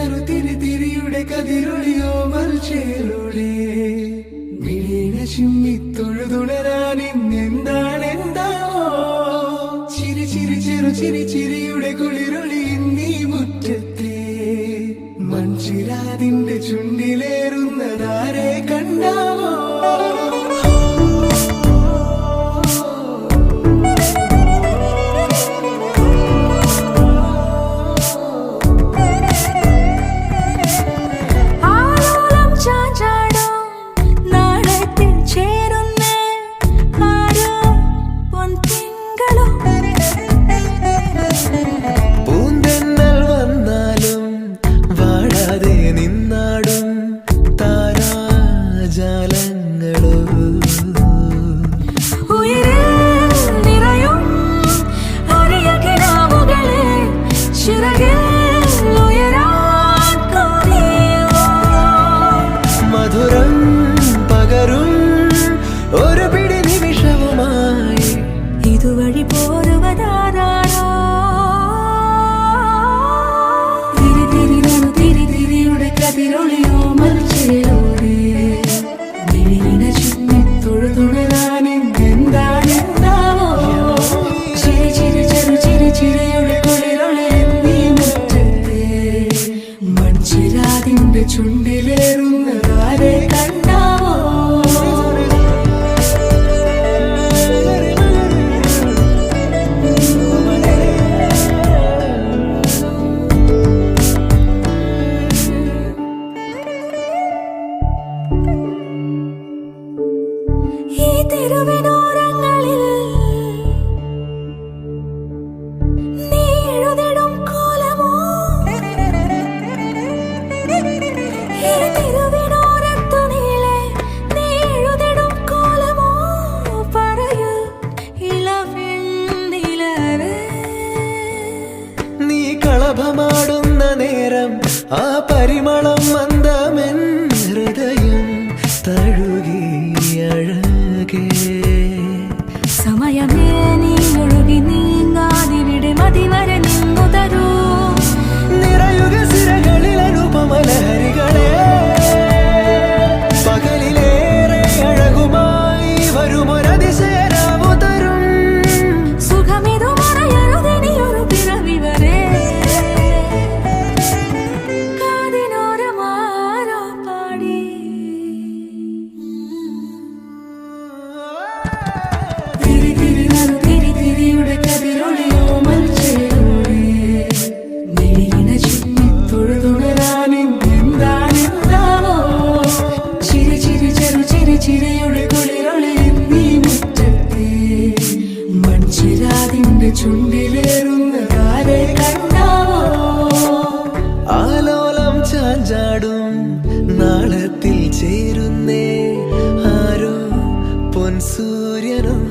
തിരിയുടെ കതിരൊളിയോ മൽച്ചേലൂടെ മിഴീന ചിമ്മി തൊഴുതുണരാൻ ഇന്നെന്താണെന്താവോ ചിരി ചിരി ചിരിയുടെ കുളിരൊളി നീ മുറ്റത്തെ മൺചിരാതിന്റെ ചുണ്ടിലേറുന്നതാരെ കണ്ടാവോ ഇതുവഴി പോരുവതാരോ തിരിയുടെ കതിരൊളിയോ മൽച്ചേലൂടെ മിഴീന ചിമ്മി തൊഴുതുണരാൻ എന്താണെന്താവോ ചിരിയുടെ കുളിരൊളി നീ മുറ്റത്തെ മൺചിരാതിന്റെ ചുണ്ടിലേറുന്നതാരെ കണ്ടാവോ തിരുവിനോരങ്ങളിൽ നീ എഴുതിടും കോലമോ ഈ തിരുവിനോരത്തു നീളെ നീ എഴുതിടും കോലമോ പറയൂ ഇളവെണ്ണിലവേ നീ കളഭമാടുന്ന നേരം ആ പരിമളം മന്ദമെൻ ഹൃദയം തഴുകിയഴകേ സമയമേ നീ ഒഴുകി നീങ്ങാതിവിടെ മതിവരെ നിന്നു തരൂ നിറയുക സിരകളിൽ അനുപമലഹരികളെ പകലിലേറെ അഴകുമായി വരുമൊരതിശയരാവു തരും സുഖമിതു മറയരുതിനിയൊരു പിറവി വരെ കാതിനോരമാരോ പാടി തിരിയുടെ കതിരൊളിയോ മൽച്ചേലൂടെ മിഴീന ചിമ്മി തൊഴുതുണരാൻ എന്താണെന്താവോ ചിരിയുടെ കുളിരൊളി നീ മുറ്റത്തെ മൺചിരാതിന്റെ ചുണ്ടിലേറുന്നതാരെ കണ്ടാവോ ആലോലം ചാഞ്ചാടും നാളത്തിൽ ചേരുന്നേ ആരോ പൊൻസൂര്യനും